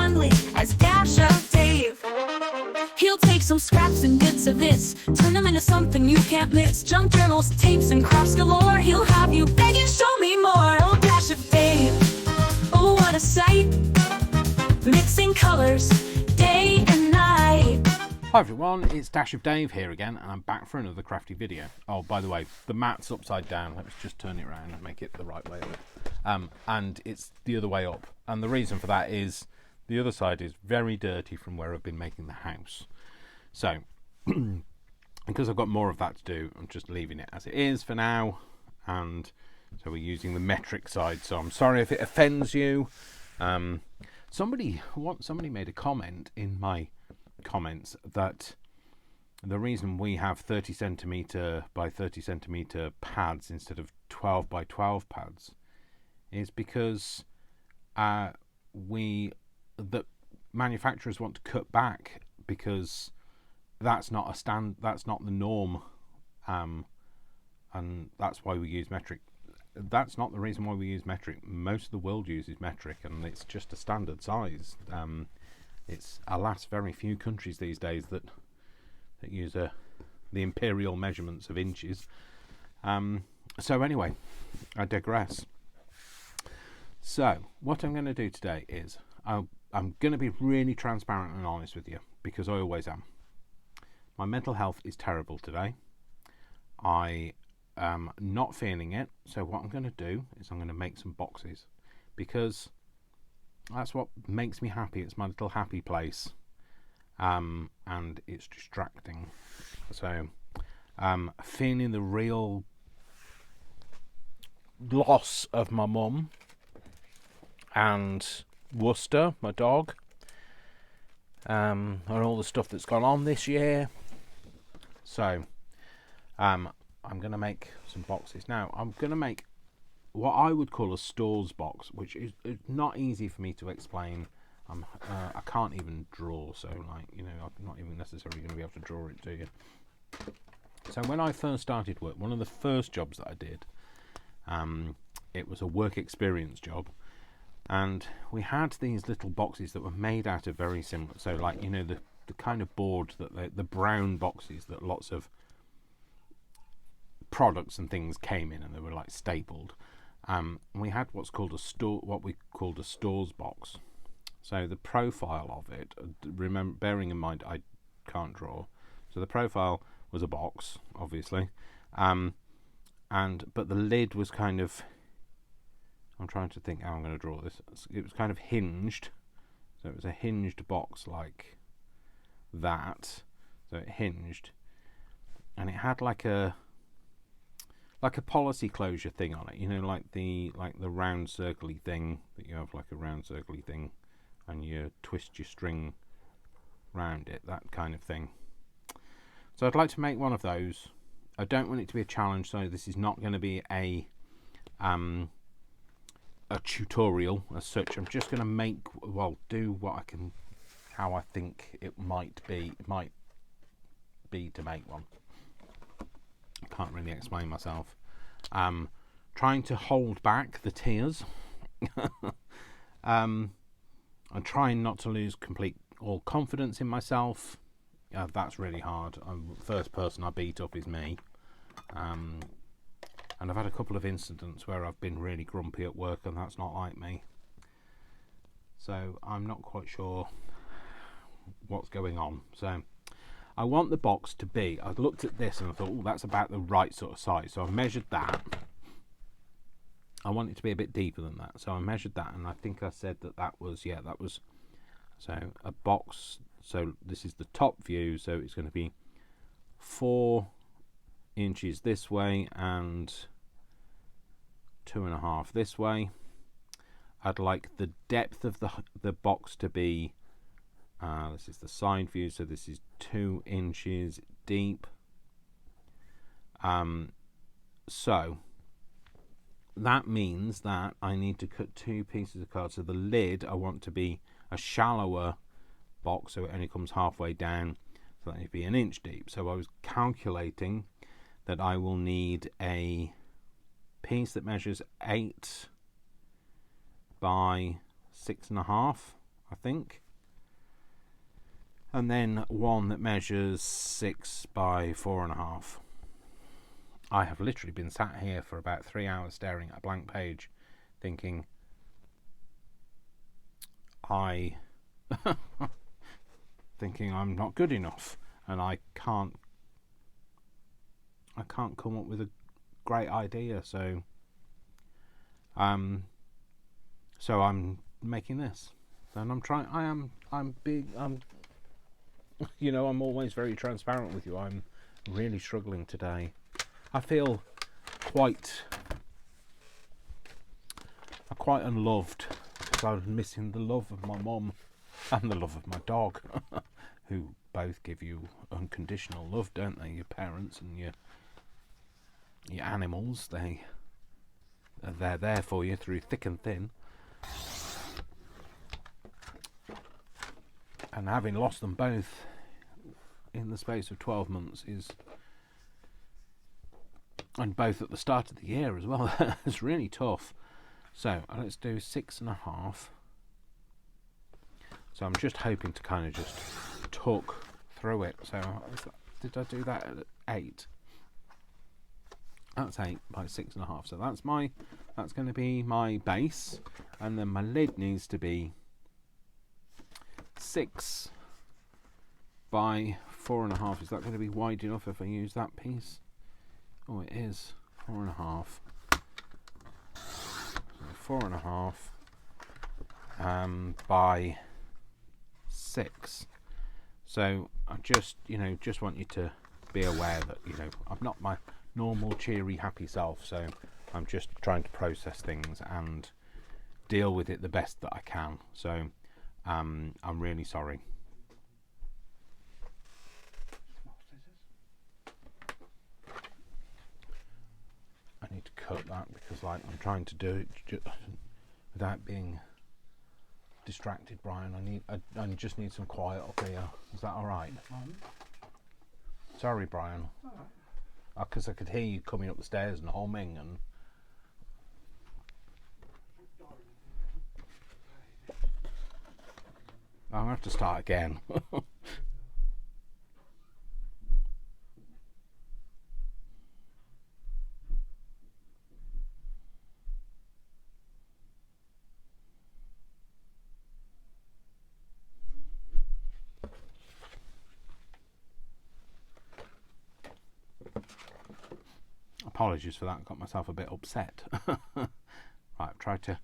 friendly as Dash of Dave. He'll take some scraps and bits of this, turn them into something you can't miss. Junk journals, tapes, and crafts galore. He'll have you begging, show me more. Oh, Dash of Dave, oh, what a sight, mixing colors day and night. Hi everyone, it's Dash of Dave here again, and I'm back for another crafty video. Oh, by the way, the mat's upside down. Let's just turn it around and make it the right way up. And it's the other way up. And the reason for that is the other side is very dirty from where I've been making the house. So, because I've got more of that to do, I'm just leaving it as it is for now. And so we're using the metric side. So I'm sorry if it offends you. Somebody made a comment in my comments that the reason we have 30 centimeter by 30 centimeter pads instead of 12 by 12 pads is because the manufacturers want to cut back, because that's not the norm, and that's why we use metric. That's not the reason why we use metric. Most of the world uses metric, and it's just a standard size. It's, alas, very few countries these days that use the imperial measurements of inches. So anyway, I digress. So what I'm going to do today is I'm going to be really transparent and honest with you, because I always am. My mental health is terrible today. I am not feeling it. So what I'm going to do is I'm going to make some boxes, because that's what makes me happy. It's my little happy place, and it's distracting. So feeling the real loss of my mum and Worcester, my dog, and all the stuff that's gone on this year. So I'm going to make some boxes. Now I'm going to make what I would call a stores box, which is not easy for me to explain. I can't even draw, so I'm not even necessarily going to be able to draw it to you. So when I first started work, one of the first jobs that I did, it was a work experience job, and we had these little boxes that were made out of very similar, so like the kind of board that the brown boxes that lots of products and things came in, and they were like stapled. We had what we called a stores box. So the profile of it, bearing in mind I can't draw, so the profile was a box, obviously, but the lid was kind of, I'm trying to think how I'm going to draw this. It was kind of hinged, so it was a hinged box like that. So it hinged, and it had like a policy closure thing on it, like the round circly thing that you have, like a round circly thing, and you twist your string round it, that kind of thing. So I'd like to make one of those. I don't want it to be a challenge, so this is not going to be a tutorial as such. I'm just going to do what I can, how I think it might be to make one. I can't really explain myself. Trying to hold back the tears. I'm trying not to lose all confidence in myself. That's really hard. The first person I beat up is me. And I've had a couple of incidents where I've been really grumpy at work, and that's not like me. So I'm not quite sure what's going on. So I want the box to be, I looked at this and I thought, that's about the right sort of size. So I measured that. I want it to be a bit deeper than that. So I measured that, and I think I said that was so a box. So this is the top view. So it's going to be 4 inches this way and 2.5 this way. I'd like the depth of the box to be, this is the side view, so this is 2 inches deep. So that means that I need to cut 2 pieces of card. So the lid I want to be a shallower box, so it only comes halfway down, so that would be 1 inch deep. So I was calculating that I will need a piece that measures 8 by 6.5, I think. And then one that measures 6 by 4.5. I have literally been sat here for about 3 hours staring at a blank page, thinking thinking I'm not good enough, and I can't come up with a great idea. So I'm making this, and I'm I'm always very transparent with you. I'm really struggling today. I feel quite unloved, because I was missing the love of my mum and the love of my dog, who both give you unconditional love, don't they? Your parents and your animals, they're there for you through thick and thin. And having lost them both in the space of 12 months and both at the start of the year as well, it's really tough. So let's do 6.5. So I'm just hoping to kind of just talk through it. So did I do that at 8? That's 8 by 6.5. So that's going to be my base, and then my lid needs to be 6 by 4.5. Is that going to be wide enough if I use that piece? Oh, it is 4.5. So 4.5 by 6. So I just want you to be aware that I'm not my normal cheery happy self, so I'm just trying to process things and deal with it the best that I can. So I'm really sorry. I need to cut that because I'm trying to do it without being distracted, Brian. I just need some quiet up here. Is that all right? Sorry, Brian. Because I could hear you coming up the stairs and humming and. I'm gonna have to start again. Apologies for that. I got myself a bit upset. Right, I've tried to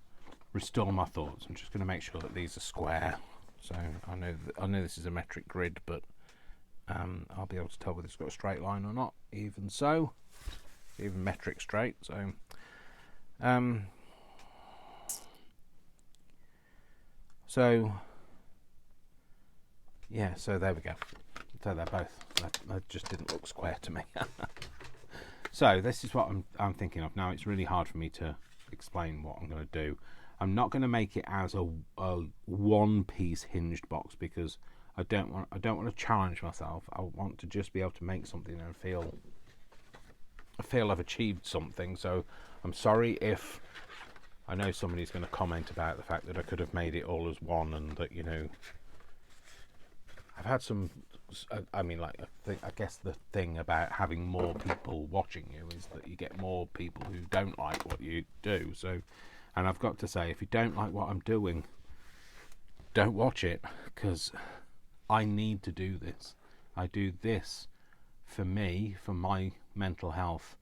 restore my thoughts. I'm just going to make sure that these are square. So I know this is a metric grid, but I'll be able to tell whether it's got a straight line or not. Even so, even metric straight. So yeah. So there we go. So they're both. That just didn't look square to me. So this is what I'm thinking of now. It's really hard for me to explain what I'm going to do. I'm not going to make it as a one-piece hinged box, because I don't want to challenge myself. I want to just be able to make something and feel I've achieved something. So I'm sorry if I know somebody's going to comment about the fact that I could have made it all as one, and that I've had some. I guess the thing about having more people watching you is that you get more people who don't like what you do. So, and I've got to say, if you don't like what I'm doing, don't watch it, because I need to do this. I do this for me, for my mental health,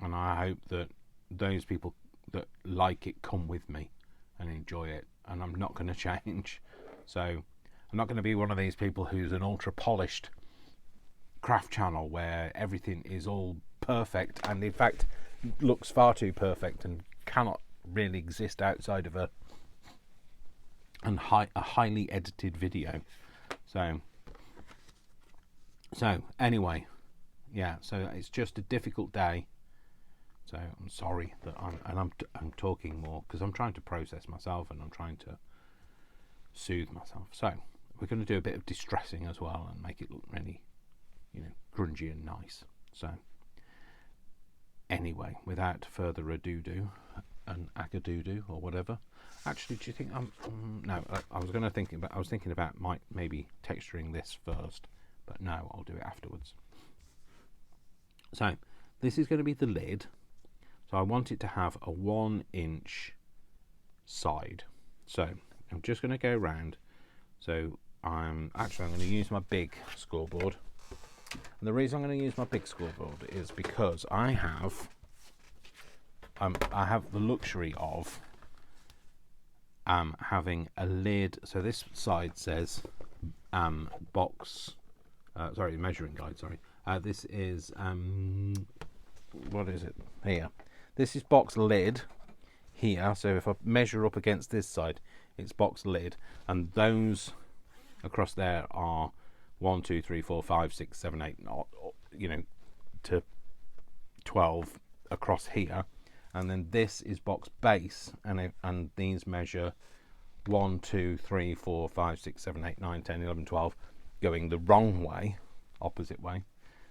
and I hope that those people that like it come with me and enjoy it, and I'm not going to change. So I'm not going to be one of these people who's an ultra polished craft channel where everything is all perfect, and in fact looks far too perfect and cannot really exist outside of a highly edited video. So anyway, yeah. So it's just a difficult day. So I'm sorry that I'm talking more, because I'm trying to process myself and I'm trying to soothe myself. So we're going to do a bit of distressing as well and make it look really, grungy and nice. So anyway, without further ado, an agadoo or whatever, Actually, do you think I'm? No, I was going to think about. I was thinking about maybe texturing this first, but no, I'll do it afterwards. So this is going to be the lid. So I want it to have a 1-inch side. So I'm just going to go around. So I'm going to use my big scoreboard. And the reason I'm going to use my big scoreboard is because I have the luxury of having a lid. So this side says measuring guide. Sorry, this is what is it here? This is box lid here. So if I measure up against this side, it's box lid, and those across there are 1, 2, 3, 4, 5, 6, 7, 8, to 12 across here, and then this is box base, and these measure 1, 2, 3, 4, 5, 6, 7, 8, 9, 10, 11, 12, going the wrong way, opposite way.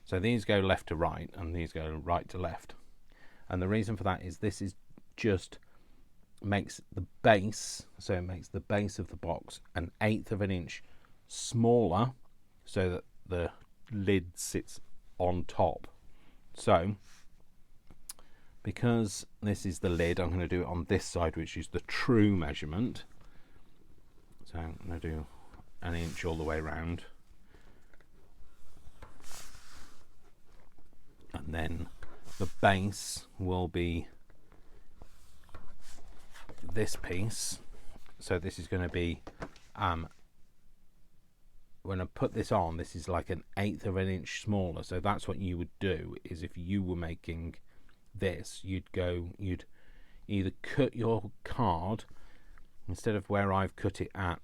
So these go left to right, and these go right to left. And the reason for that is this is just makes the base, so it makes the base of the box 1/8 of an inch smaller, so that the lid sits on top. So because this is the lid, I'm going to do it on this side, which is the true measurement. So I'm going to do 1 inch all the way around, and then the base will be this piece. So this is going to be when I put this on, this is like 1/8 of an inch smaller. So that's what you would do, is if you were making this, you'd either cut your card, instead of where I've cut it at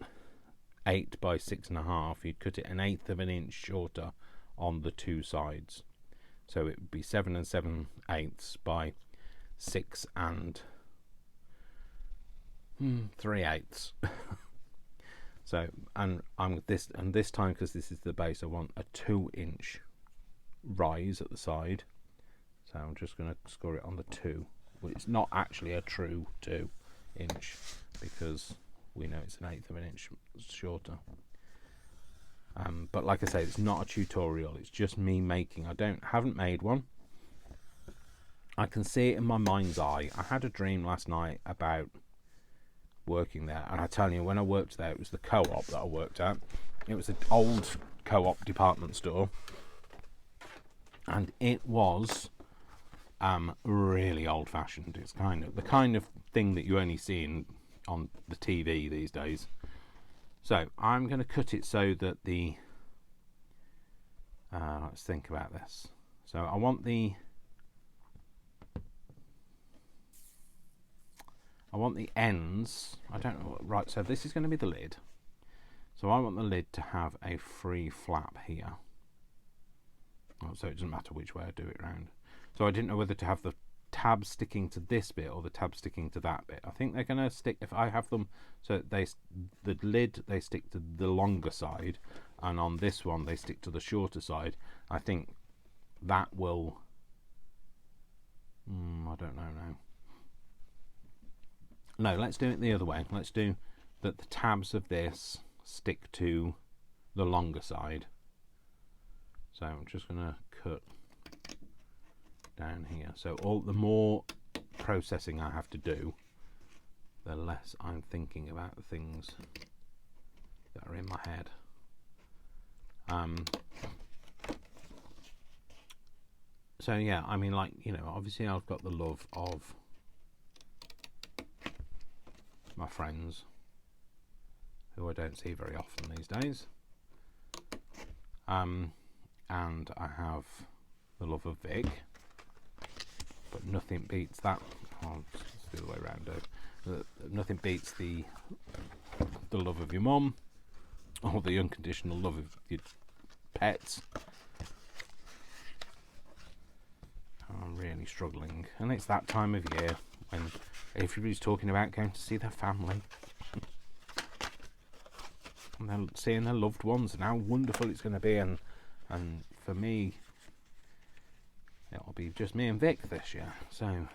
8 by 6.5, you'd cut it 1/8 of an inch shorter on the two sides. So it would be 7 7/8 by 6 3/8. So this time, because this is the base, I want a 2-inch rise at the side. So I'm just going to score it on the 2. Well, it's not actually a true 2-inch, because we know it's 1/8 of an inch shorter. But like I say, it's not a tutorial. It's just me making. Haven't made one. I can see it in my mind's eye. I had a dream last night about working there, and I tell you, when I worked there, it was the co-op that I worked at. It was an old co-op department store, and it was really old-fashioned. It's the kind of thing that you only see on the TV these days. So I'm going to cut it so that the let's think about this. So I want the ends. I don't know. Right, so this is going to be the lid. So I want the lid to have a free flap here. So it doesn't matter which way I do it round. So I didn't know whether to have the tab sticking to this bit or the tab sticking to that bit. I think they're going to stick, if I have them, so the lid, they stick to the longer side, and on this one they stick to the shorter side. I think that will, I don't know now. No, let's do it the other way. Let's do that the tabs of this stick to the longer side. So I'm just going to cut down here. So the more processing I have to do, the less I'm thinking about the things that are in my head. So yeah, I mean, like, obviously I've got the love of my friends, who I don't see very often these days, and I have the love of Vic, but nothing beats that. It's the other way around. Nothing beats the love of your mum, or the unconditional love of your pets. I'm really struggling, and it's that time of year when everybody's talking about going to see their family, and they're seeing their loved ones, and how wonderful it's going to be. And for me, it'll be just me and Vic this year. So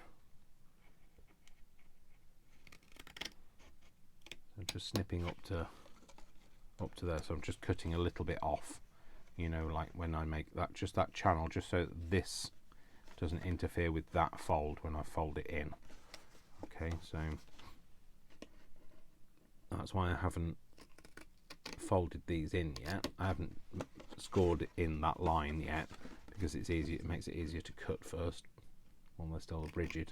just snipping up to there. So I'm just cutting a little bit off, you know, like when I make that, just that channel, just so that this doesn't interfere with that fold when I fold it in. Okay, so that's why I haven't folded these in yet. I haven't scored in that line yet, because it's easy. It makes it easier to cut first while they're still rigid.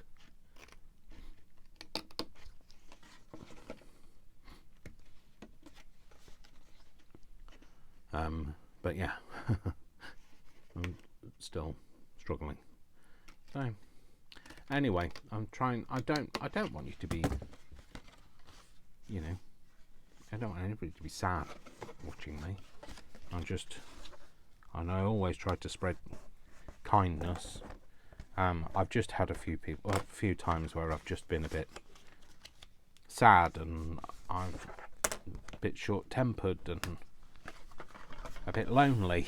But yeah, I'm still struggling. So anyway, I'm trying. I don't want you to be, you know, I don't want anybody to be sad watching me. And I always try to spread kindness. I've just had a few times where I've just been a bit sad, and I'm a bit short-tempered and a bit lonely.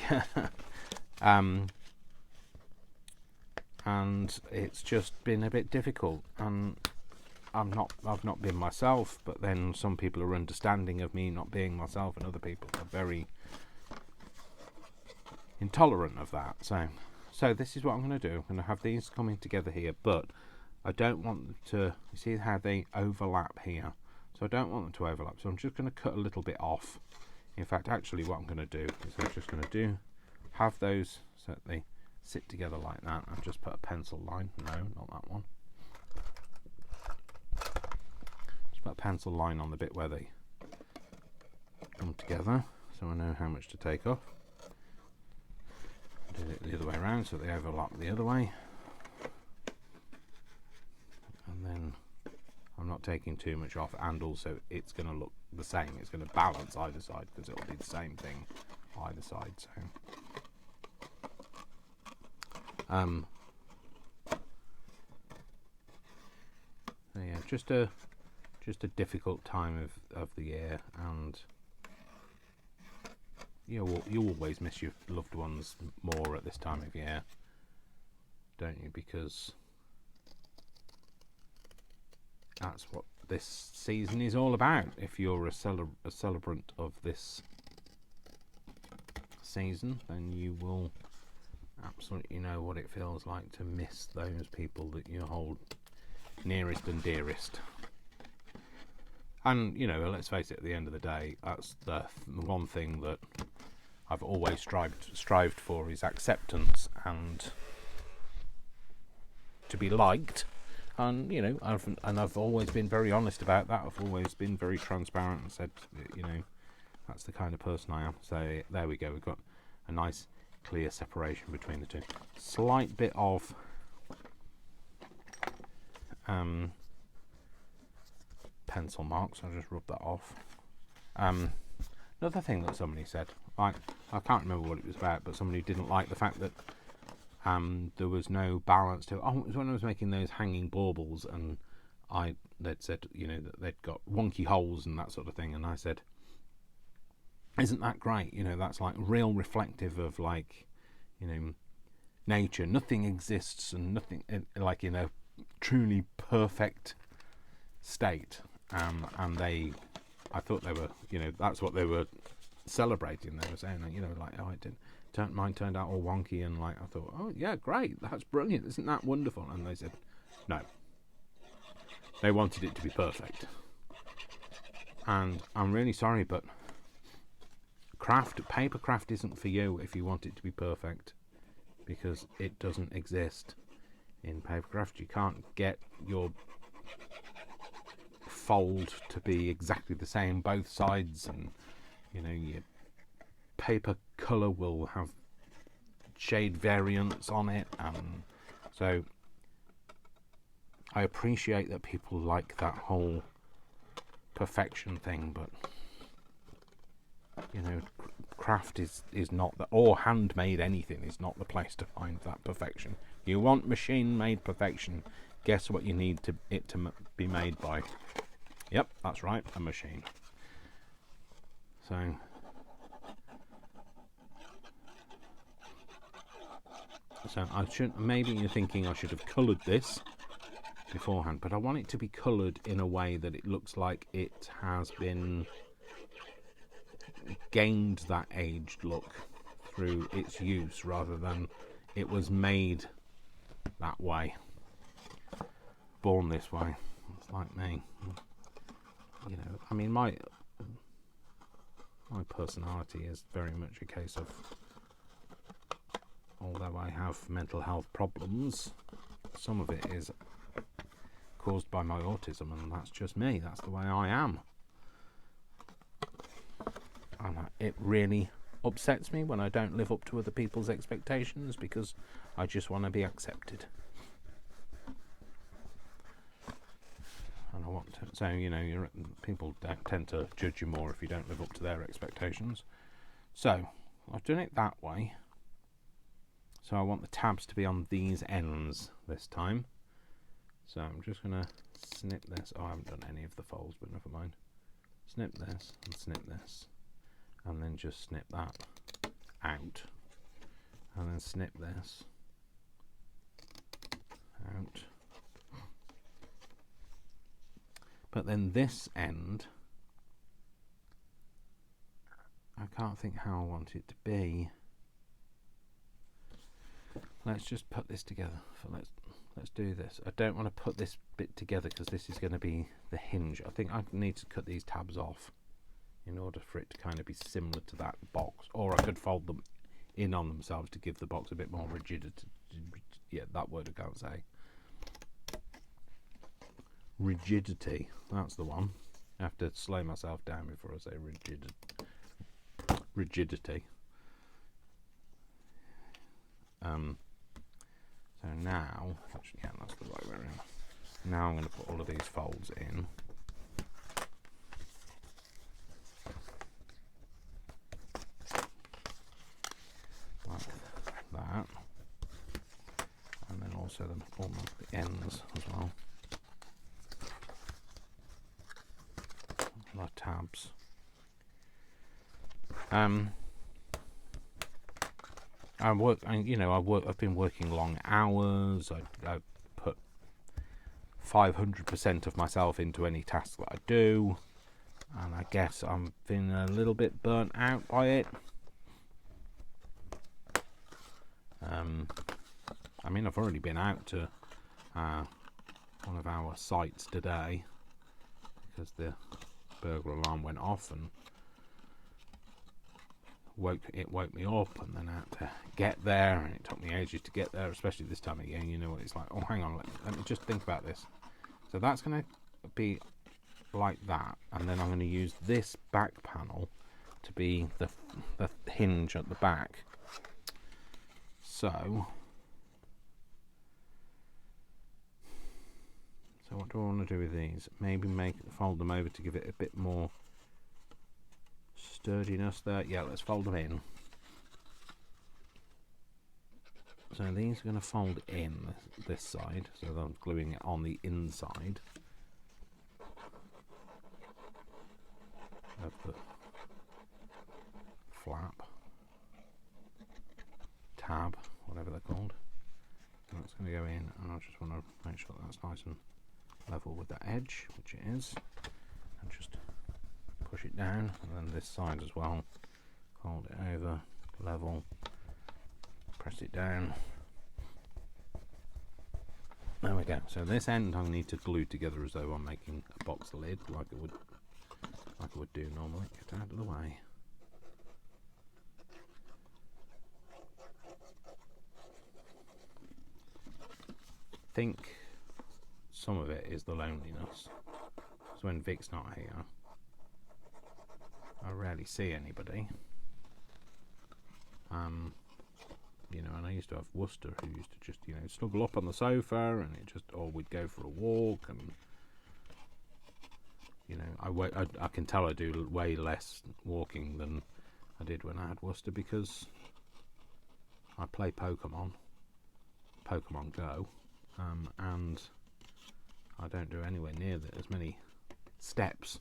And it's just been a bit difficult, and I've not been myself, but then some people are understanding of me not being myself, and other people are very intolerant of that. So this is what I'm going to do. I'm going to have these coming together here, but I don't want them to, you see how they overlap here? So I don't want them to overlap, so I'm just going to cut a little bit off. In fact, actually what I'm going to do is I'm just going to have those so that they sit together like that. I've just put a pencil line. No, not that one. Just put a pencil line on the bit where they come together, so I know how much to take off. Do it the other way around so they overlap the other way. And then I'm not taking too much off, and also it's going to look the same. It's going to balance either side, because it'll be the same thing either side. So yeah, just a difficult time of the year, and you always miss your loved ones more at this time of year, don't you? Because that's what this season is all about. If you're a celebrant of this season, then you will absolutely know what it feels like to miss those people that you hold nearest and dearest. And you know, let's face it, at the end of the day, that's the one thing that I've always strived for, is acceptance and to be liked. And you know, I've always been very honest about that. I've always been very transparent and said, you know, that's the kind of person I am. So there we go. We've got a nice clear separation between the two. Slight bit of pencil marks. I'll just rub that off. Another thing that somebody said, I can't remember what it was about, but somebody didn't like the fact that there was no balance to it. Oh, it was when I was making those hanging baubles, and they'd said, you know, that they'd got wonky holes and that sort of thing, and I said, isn't that great? You know, that's like real reflective of, like, you know, nature. Nothing exists, and nothing like in a truly perfect state. And I thought they were, you know, that's what they were celebrating. They were saying, you know, like, oh, mine turned out all wonky, and like I thought, oh yeah, great, that's brilliant, isn't that wonderful? And they said, no, they wanted it to be perfect. And I'm really sorry, but paper craft isn't for you if you want it to be perfect, because it doesn't exist in paper craft. You can't get your fold to be exactly the same both sides, and you know, your paper colour will have shade variants on it, and so I appreciate that people like that whole perfection thing, but you know, craft is not that, or handmade anything is not the place to find that perfection. You want machine made perfection, guess what you need it to be made by? Yep, that's right, a machine. So I should, maybe you're thinking I should have coloured this, beforehand, but I want it to be coloured in a way that it looks like it has been gained that aged look through its use, rather than it was made that way, born this way. It's like me, you know. I mean, my personality is very much a case of, although I have mental health problems, some of it is caused by my autism, and that's just me. That's the way I am. And it really upsets me when I don't live up to other people's expectations, because I just want to be accepted. And I want to, so, you know, people don't tend to judge you more if you don't live up to their expectations. So I've done it that way. So I want the tabs to be on these ends this time. So I'm just going to snip this. Oh, I haven't done any of the folds, but never mind. Snip this and snip this. And then just snip that out. And then snip this out. But then this end, I can't think how I want it to be. Let's just put this together. Let's do this. I don't want to put this bit together because this is going to be the hinge. I think I need to cut these tabs off in order for it to kind of be similar to that box. Or I could fold them in on themselves to give the box a bit more rigidity. Yeah, that word I can't say. Rigidity. That's the one. I have to slow myself down before I say rigidity. So now, actually, yeah, that's the right way around. Now I'm going to put all of these folds in. Like that. And then also the ends as well. The tabs. I've been working long hours. I put 500% of myself into any task that I do, and I guess I'm feeling a little bit burnt out by it. I mean, I've already been out to one of our sites today because the burglar alarm went off and woke me up, and then I had to get there, and it took me ages to get there, especially this time of year. You know what it's like. Oh, hang on, let me just think about this. So that's going to be like that, and then I'm going to use this back panel to be the hinge at the back. So what do I want to do with these? Maybe fold them over to give it a bit more sturdiness there. Yeah, let's fold them in. So these are going to fold in this side, so I'm gluing it on the inside of the flap, tab, whatever they're called. And that's going to go in, and I just want to make sure that's nice and level with the edge, which it is, and just push it down, and then this side as well, fold it over, level, press it down. There we go. So this end I need to glue together as though I'm making a box lid, like I would do normally. Get out of the way. I think some of it is the loneliness. Because when Vic's not here, I rarely see anybody. And I used to have Worcester, who used to just, snuggle up on the sofa, and or we'd go for a walk, and I can tell I do way less walking than I did when I had Worcester, because I play Pokemon Go, and I don't do anywhere near as many steps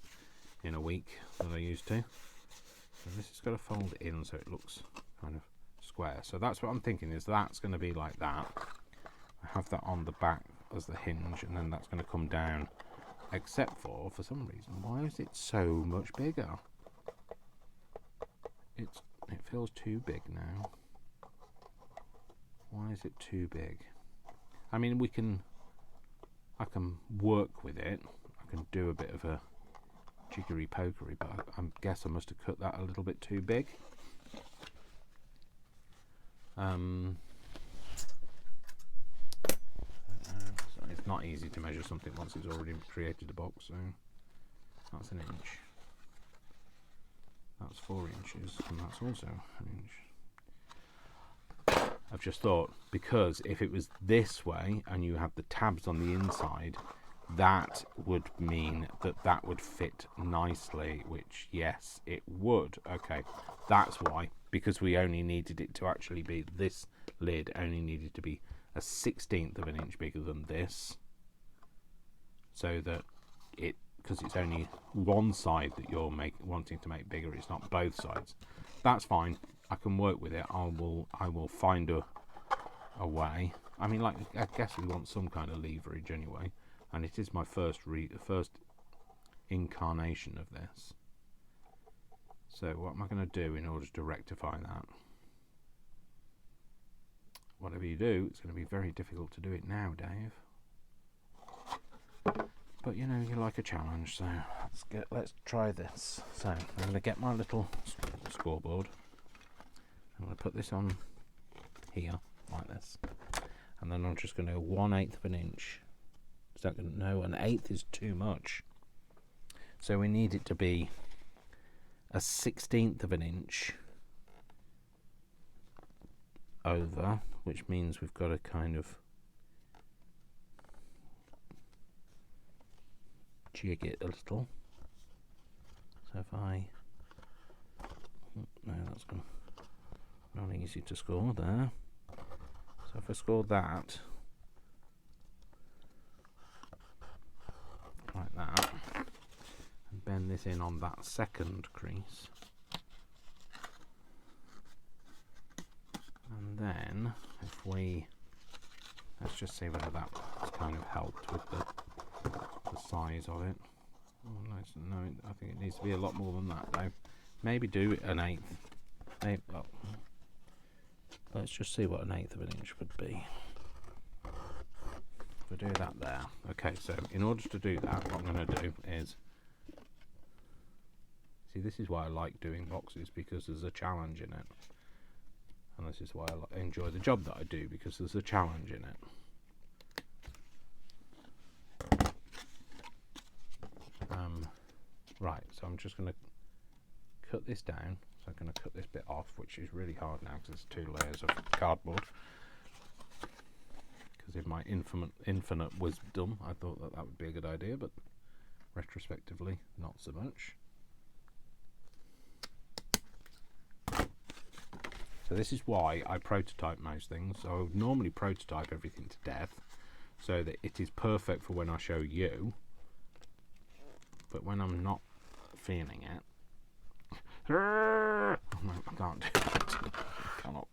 in a week that I used to. So this has got to fold in so it looks kind of square. So that's what I'm thinking, is that's going to be like that. I have that on the back as the hinge, and then that's going to come down, except for some reason, why is it so much bigger? It feels too big now. Why is it too big? I mean, I can work with it. I can do a bit of a jiggery pokery, but I guess I must have cut that a little bit too big. So it's not easy to measure something once it's already created a box. So that's an inch. That's 4 inches, and that's also an inch. I've just thought, because if it was this way and you have the tabs on the inside, that would mean that would fit nicely, which yes, it would. Okay, that's why, because we only needed it to actually be, this lid only needed to be a 1/16 of an inch bigger than this, so that because it's only one side that you're wanting to make bigger, it's not both sides. That's fine. I can work with it. I will find a way. I mean, like, I guess we want some kind of leverage anyway, and it is my first incarnation of this. So what am I going to do in order to rectify that? Whatever you do, it's going to be very difficult to do it now, Dave. But you know, you like a challenge, so let's try this. So I'm going to get my little scoreboard. I'm going to put this on here like this, and then I'm just going to go 1/8 of an inch. Is that going to, no, 1/8 is too much. So we need it to be a 1/16 of an inch over, which means we've got to kind of jig it a little. So if no, that's not easy to score there. So if I score that like that, and bend this in on that second crease, and then if let's just see whether that kind of helped with the size of it. Oh, no, I think it needs to be a lot more than that though. Maybe do 1/8. Maybe, well, let's just see what 1/8 of an inch would be. If we do that there. Okay, so in order to do that, what I'm going to do is, see, this is why I like doing boxes, because there's a challenge in it. And this is why I enjoy the job that I do, because there's a challenge in it. Right, so I'm just going to cut this down. So I'm going to cut this bit off, which is really hard now because there's 2 layers of cardboard. Because in my infinite wisdom, I thought that would be a good idea, but retrospectively, not so much. So this is why I prototype most things. So I would normally prototype everything to death, so that it is perfect for when I show you. But when I'm not feeling it, no, I can't do that. I cannot.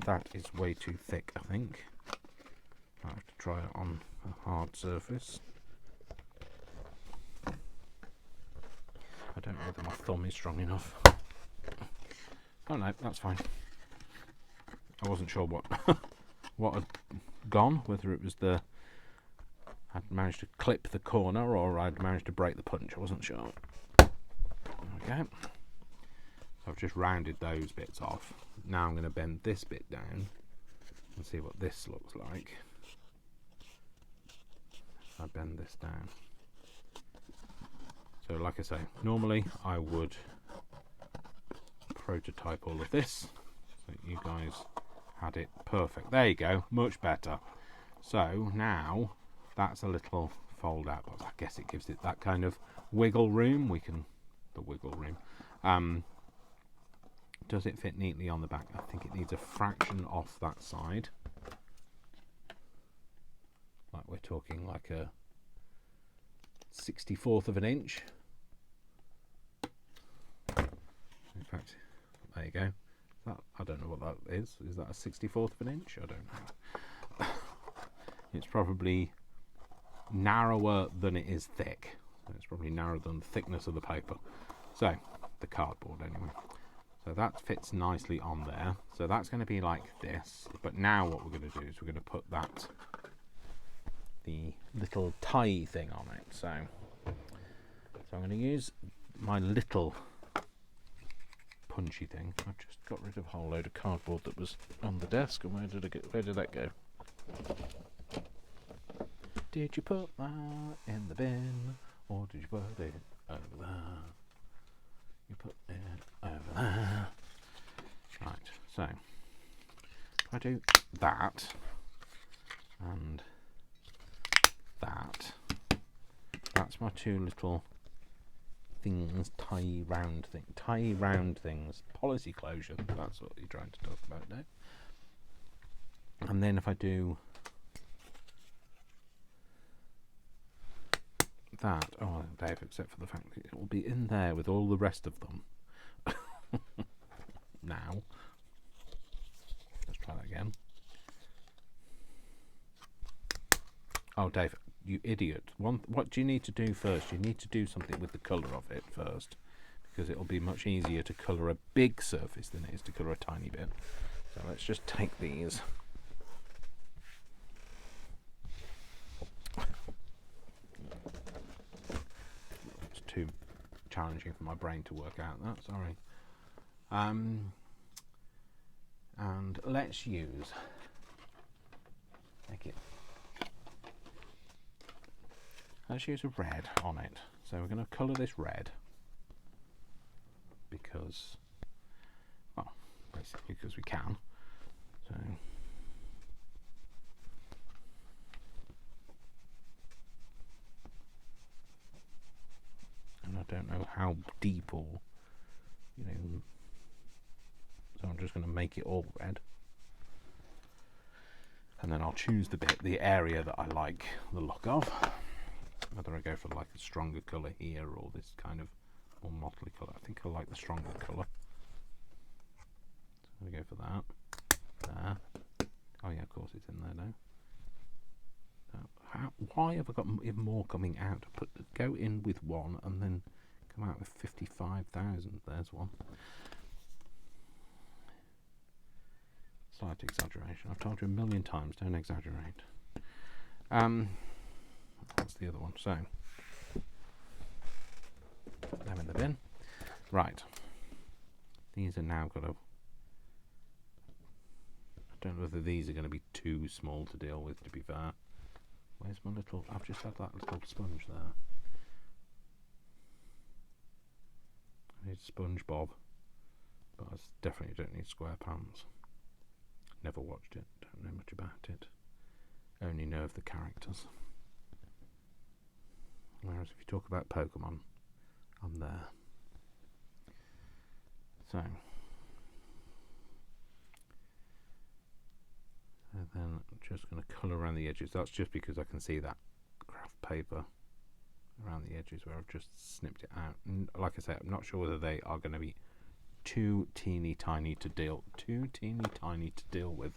That is way too thick, I think. I have to try it on a hard surface. I don't know whether my thumb is strong enough. Oh no, that's fine. I wasn't sure what had gone, whether it was I'd managed to clip the corner or I'd managed to break the punch. I wasn't sure. Okay. So I've just rounded those bits off. Now I'm going to bend this bit down and see what this looks like. If I bend this down. So like I say, normally I would prototype all of this so you guys had it perfect. There you go, much better. So now that's a little fold out, but I guess it gives it that kind of wiggle room. Does it fit neatly on the back? I think it needs a fraction off that side. Like we're talking like a 1/64 of an inch. In fact, there you go. I don't know what that is. Is that a 1/64 of an inch? I don't know. It's probably narrower than it is thick. So it's probably narrower than the thickness of the paper. So, the cardboard anyway. So that fits nicely on there. So that's going to be like this. But now what we're going to do is we're going to put the little tie thing on it. So I'm going to use my little punchy thing. I've just got rid of a whole load of cardboard that was on the desk. And where did that go? Did you put that in the bin, or did you put it over there? You put it over there. Right, so if I do that and that, that's my two little things, tie round things, policy closure, that's what you're trying to talk about now. And then if I do that, oh Dave, except for the fact that it will be in there with all the rest of them. Now let's try that again. Oh Dave, you idiot. What do you need to do first? You need to do something with the colour of it first, because it'll be much easier to colour a big surface than it is to colour a tiny bit. So let's just take these. It's too challenging for my brain to work out that, sorry. And let's use let's use a red on it. So we're going to colour this red because, well, basically because we can. So and I don't know how deep or, you know, so I'm just going to make it all red. And then I'll choose the area that I like the look of. Whether I go for like a stronger colour here or this kind of more motley colour. I think I like the stronger colour. So I'm going to go for that. There. Oh yeah, of course it's in there now. Why have I got even more coming out? Go in with one and then come out with 55,000. There's one. Slight exaggeration. I've told you a million times, don't exaggerate. That's the other one. So, put them in the bin. Right. These are now got to... I don't know whether these are going to be too small to deal with, to be fair. Where's my little... I've just had that little sponge there. I need SpongeBob. But I definitely don't need SquarePants. Never watched it, don't know much about it. Only know of the characters. Whereas if you talk about Pokemon, I'm there. So then I'm just going to colour around the edges. That's just because I can see that craft paper around the edges where I've just snipped it out. And like I say, I'm not sure whether they are going to be too teeny tiny to deal with.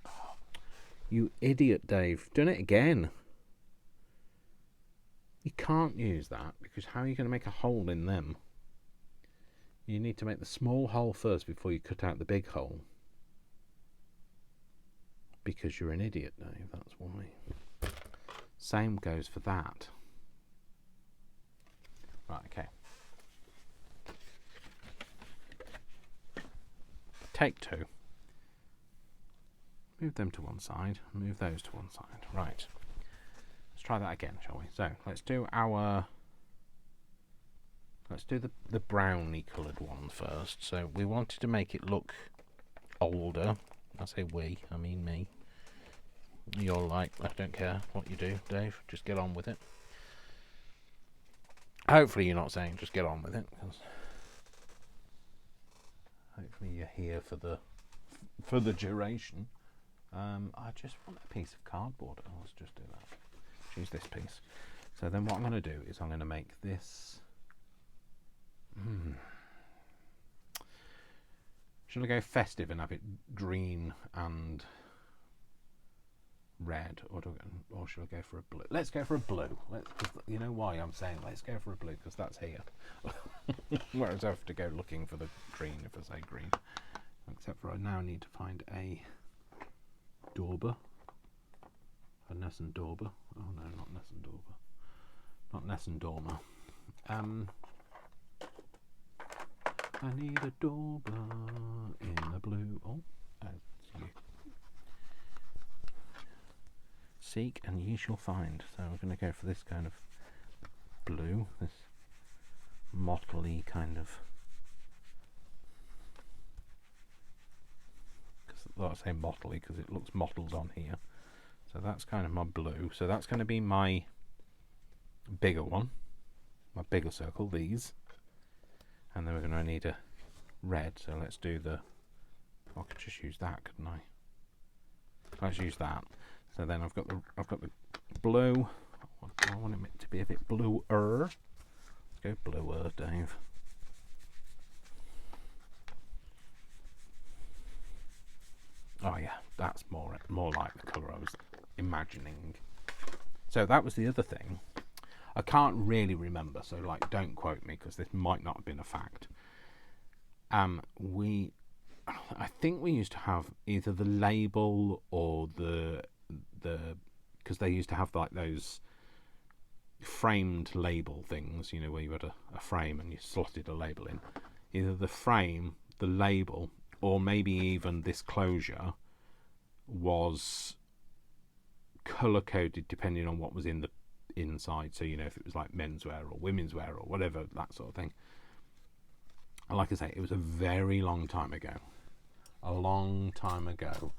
Oh, you idiot, Dave. Done it again. You can't use that because how are you going to make a hole in them? You need to make the small hole first before you cut out the big hole. Because you're an idiot, Dave, that's why. Same goes for that. Right, okay. Take two. Move them to one side, move those to one side. Right. Let's try that again, shall we? So, let's do the browny coloured one first. So, we wanted to make it look older. I say we, I mean me. You're like, I don't care what you do, Dave. Just get on with it. Hopefully you're not saying just get on with it, because hopefully you're here for the duration. I just want a piece of cardboard. Oh, let's just do that. Choose this piece. So then what I'm going to do is I'm going to make this... Should I go festive and have it green and red, or should I go for a blue? Let's go for a blue. You know why I'm saying let's go for a blue, because that's here. Whereas I have to go looking for the green if I say green. Except for I now need to find a Dauber. A Nessun Dauber. Oh no, not Nessun Dauber. Not Nessun Dormer. I need a Dauber in the blue. Oh, you. Seek and ye shall find. So we're going to go for this kind of blue, this motley kind of. Well, I say motley because it looks mottled on here. So that's kind of my blue. So that's going to be my bigger one, my bigger circle, these. And then we're going to need a red. So let's do the, I could just use that, couldn't I? Let's use that. So then I've got the blue. I want it to be a bit bluer. Let's go bluer, Dave. Oh yeah, that's more like the colour I was imagining. So that was the other thing. I can't really remember, so like don't quote me because this might not have been a fact. I think we used to have either the label or the because they used to have like those framed label things, you know, where you had a frame and you slotted a label in. Either the frame, the label, or maybe even this closure was colour coded depending on what was in the inside. So, you know, if it was like menswear or women's wear or whatever, that sort of thing. And like I say, it was a very long time ago. A long time ago,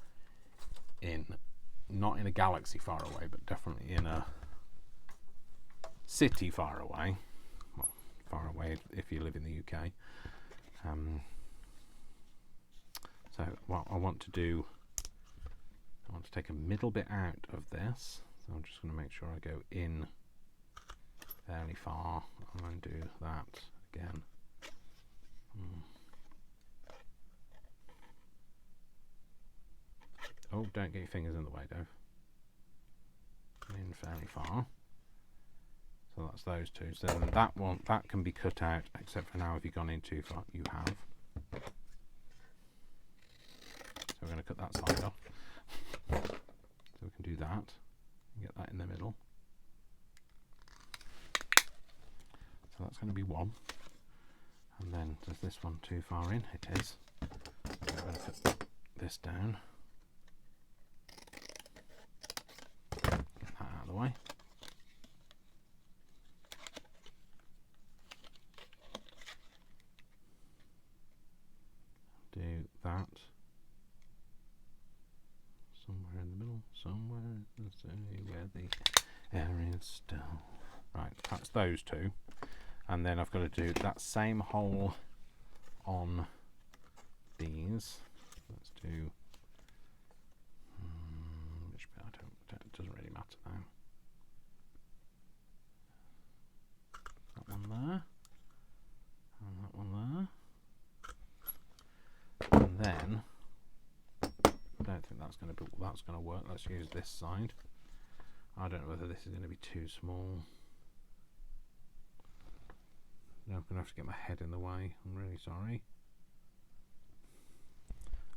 not in a galaxy far away, but definitely in a city far away. Well, far away if you live in the UK. So what I want to do, I want to take a middle bit out of this. So I'm just going to make sure I go in fairly far and then do that again. Oh, don't get your fingers in the way, Dave. In fairly far. So that's those two. So then that can be cut out, except for now if you've gone in too far, you have. So we're going to cut that side off. So we can do that. Get that in the middle. So that's going to be one. And then, does this one too far in? It is. So I'm going to put this down. Get that out of the way. Do that. Somewhere in the middle. Somewhere. Let's see where the air is still. Right, that's those two. And then I've got to do that same hole on these. Let's do which bit? It doesn't really matter now. That one there, and that one there, and then I don't think that's going to work. Let's use this side. I don't know whether this is going to be too small. I'm going to have to get my head in the way. I'm really sorry.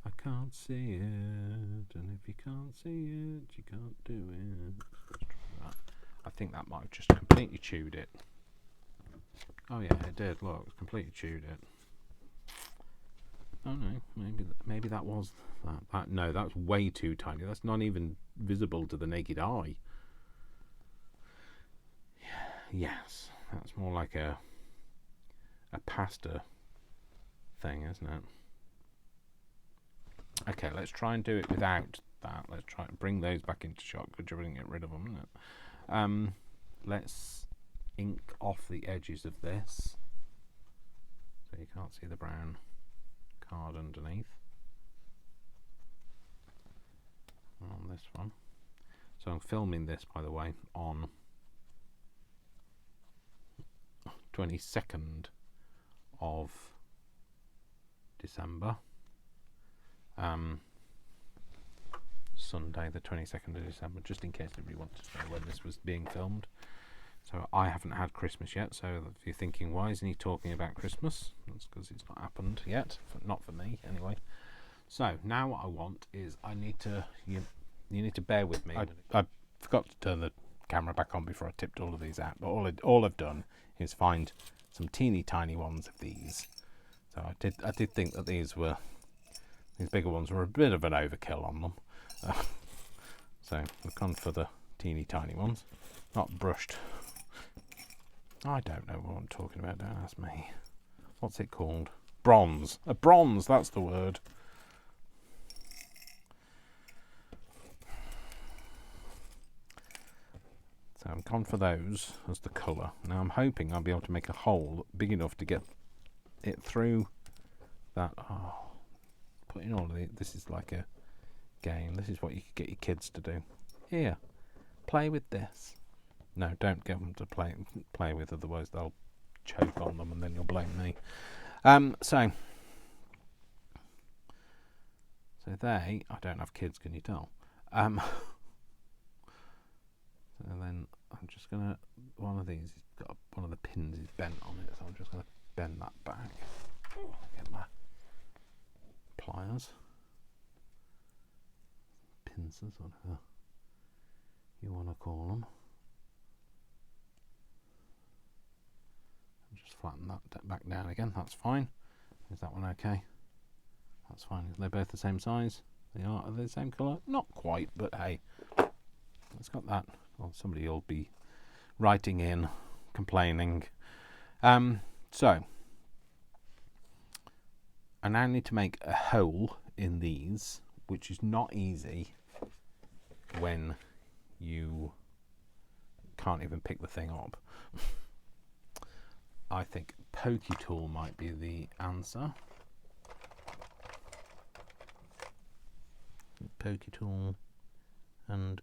I can't see it, and if you can't see it, you can't do it. Let's try that. I think that might have just completely chewed it. Oh yeah, it did. Look, it's completely chewed it. Oh no, maybe that was that. No, that's way too tiny. That's not even visible to the naked eye. Yes, that's more like a pasta thing, isn't it? Okay, let's try and do it without that. Let's try and bring those back into shot because you're going to get rid of them, isn't it? Let's ink off the edges of this so you can't see the brown card underneath on this one. So I'm filming this, by the way, on 22nd of December. Sunday, the 22nd of December, just in case anybody wanted to know when this was being filmed. So I haven't had Christmas yet, so if you're thinking, why isn't he talking about Christmas? That's because it's not happened yet, not for me anyway. So now what I want is you need to bear with me. I forgot to turn the camera back on before I tipped all of these out, but all I've done is find some teeny tiny ones of these. So I did think that these bigger ones were a bit of an overkill on them. So we've gone for the teeny tiny ones, not brushed. I don't know what I'm talking about, don't ask me. What's it called? Bronze. A bronze, that's the word. So I've gone for those as the colour. Now I'm hoping I'll be able to make a hole big enough to get it through that. Oh, putting all of it. This is like a game. This is what you could get your kids to do. Here, play with this. No, don't get them to play with, otherwise they'll choke on them and then you'll blame me. So I don't have kids, can you tell? So then I'm just gonna, one of these has got one of the pins is bent on it, so I'm just gonna bend that back. Get my pliers, pincers, whatever you want to call them. Just flatten that back down again. That's fine. Is that one okay? That's fine. They're both the same size. Are they the same colour? Not quite, but hey, it's got that. Well, somebody will be writing in, complaining. So I now need to make a hole in these, which is not easy when you can't even pick the thing up. I think pokey tool might be the answer. Pokey tool and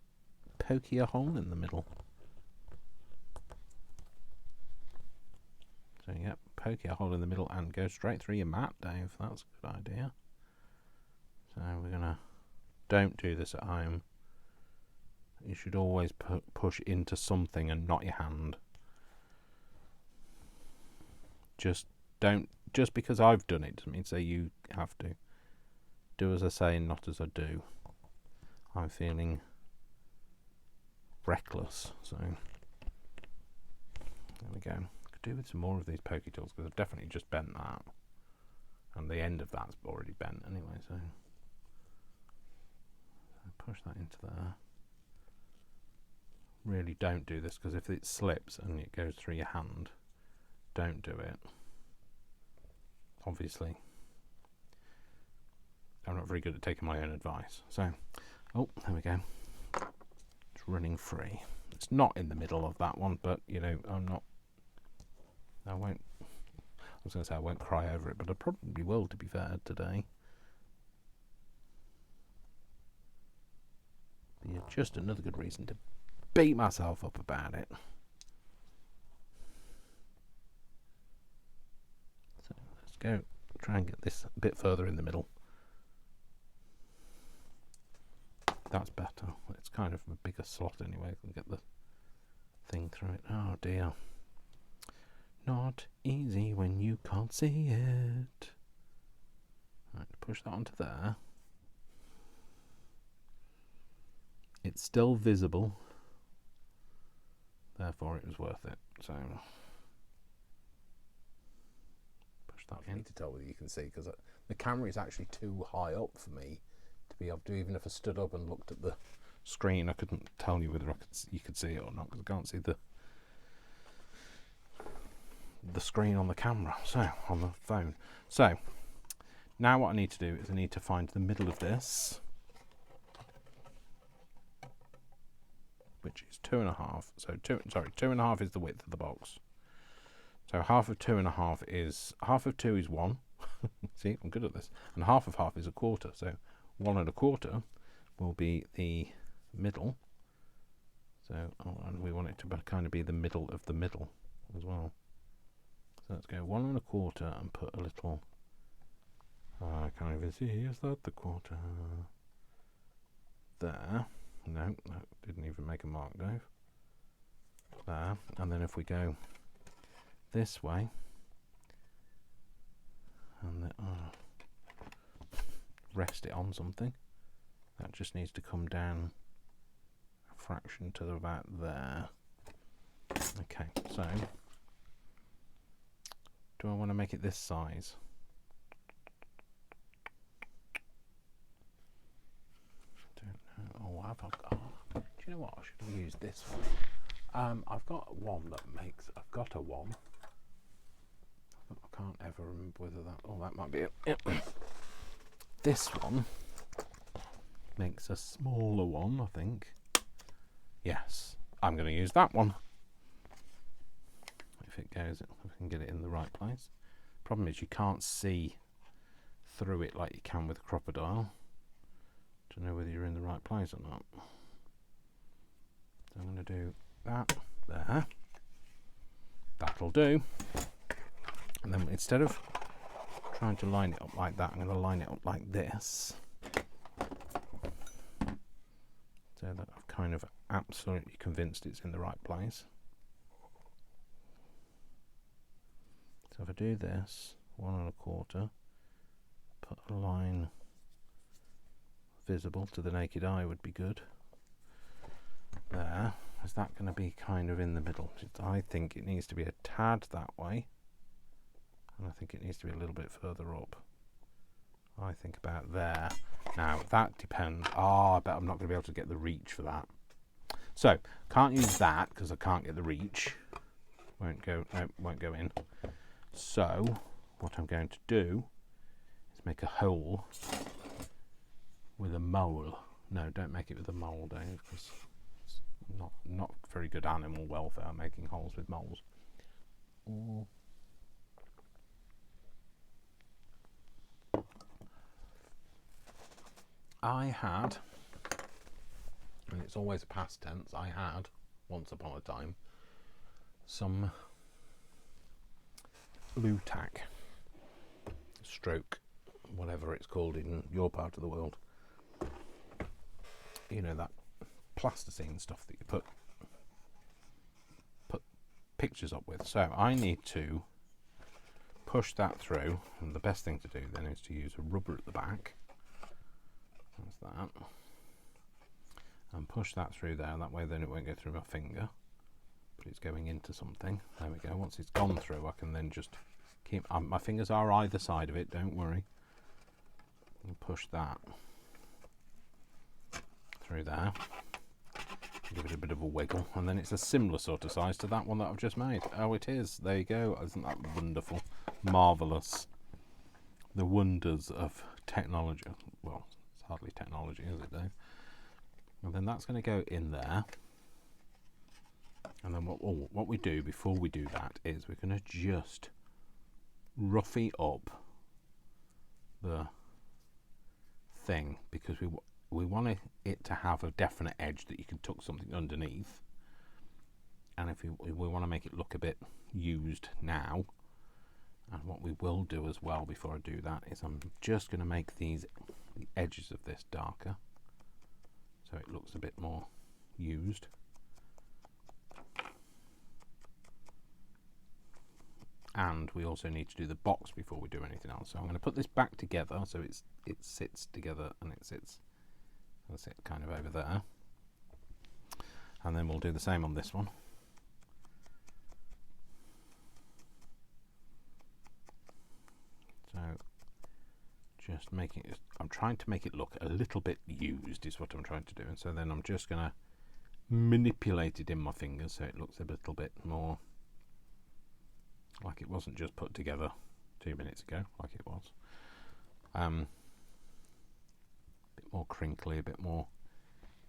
pokey a hole in the middle. So yep, pokey a hole in the middle and go straight through your mat, Dave. That's a good idea. So we're gonna, don't do this at home. You should always push into something and not your hand. Just because I've done it doesn't mean say you have to. Do as I say, not as I do. I'm feeling reckless, so there we go. Could do with some more of these pokey tools because I've definitely just bent that, and the end of that's already bent anyway. So push that into there. Really don't do this because if it slips and it goes through your hand, don't do it. Obviously, I'm not very good at taking my own advice. So, oh, there we go. It's running free. It's not in the middle of that one, but you know, I was going to say I won't cry over it, but I probably will, to be fair, today. But yeah, just another good reason to beat myself up about it. So let's go try and get this a bit further in the middle. That's better. It's kind of a bigger slot anyway. I can get the thing through it. Oh dear. Not easy when you can't see it. Right, push that onto there. It's still visible. Therefore it was worth it. So push that in. I need to tell whether you can see because the camera is actually too high up for me to be able to, even if I stood up and looked at the screen, I couldn't tell you whether you could see it or not because I can't see the screen on the camera, so on the phone. So now what I need to do is I need to find the middle of this, which is 2.5. So 2.5 is the width of the box. So half of 2.5 is, half of 2 is 1. See, I'm good at this. And half of half is 1/4. So 1 1/4 will be the middle. So and we want it to kind of be the middle of the middle as well. So let's go 1 1/4 and put a little. I can't even see. Is that the quarter? there. No, that didn't even make a mark, Dave. There. And then if we go this way, and rest it on something, that just needs to come down a fraction to about there. Okay, so do I want to make it this size? Oh, have I got? Do you know what? I should have used this one. I've got one that makes. I've got a one. I can't ever remember whether that. Oh, that might be it. Yep. This one makes a smaller one, I think. Yes, I'm going to use that one. If it goes, if I can get it in the right place. Problem is, you can't see through it like you can with a crocodile. Don't know whether you're in the right place or not. So I'm going to do that there. That'll do. And then instead of trying to line it up like that, I'm going to line it up like this. So that I've kind of absolutely convinced it's in the right place. So if I do this, 1 1/4, put a line visible to the naked eye would be good. There. Is that going to be kind of in the middle? I think it needs to be a tad that way. And I think it needs to be a little bit further up. I think about there. Now, that depends. I bet I'm not going to be able to get the reach for that. So, can't use that because I can't get the reach. Won't go in. So, what I'm going to do is make a hole with a mole. No, don't make it with a mole, Dave, because it's not very good animal welfare making holes with moles. I had, and it's always a past tense, I had, once upon a time, some Lou-Tac, stroke, whatever it's called in your part of the world. You know, that plasticine stuff that you put pictures up with. So I need to push that through, and the best thing to do then is to use a rubber at the back. That's that. And push that through there, that way then it won't go through my finger, but it's going into something. There we go. Once it's gone through, I can then just keep, my fingers are either side of it, don't worry. And push that through there. Give it a bit of a wiggle, and then it's a similar sort of size to that one that I've just made. Oh, it is. There you go. Isn't that wonderful? Marvellous. The wonders of technology. Well, it's hardly technology, is it, Dave? And then that's going to go in there. And then what we do before we do that is we're going to just roughy up the thing, because we want it to have a definite edge that you can tuck something underneath. And if we want to make it look a bit used now, and what we will do as well before I do that is I'm just going to make the edges of this darker so it looks a bit more used. And we also need to do the box before we do anything else. So I'm going to put this back together so it sits together, and it sits kind of over there. And then we'll do the same on this one. So just making it, I'm trying to make it look a little bit used is what I'm trying to do. And so then I'm just going to manipulate it in my fingers so it looks a little bit more like it wasn't just put together 2 minutes ago, like it was. A bit more crinkly, a bit more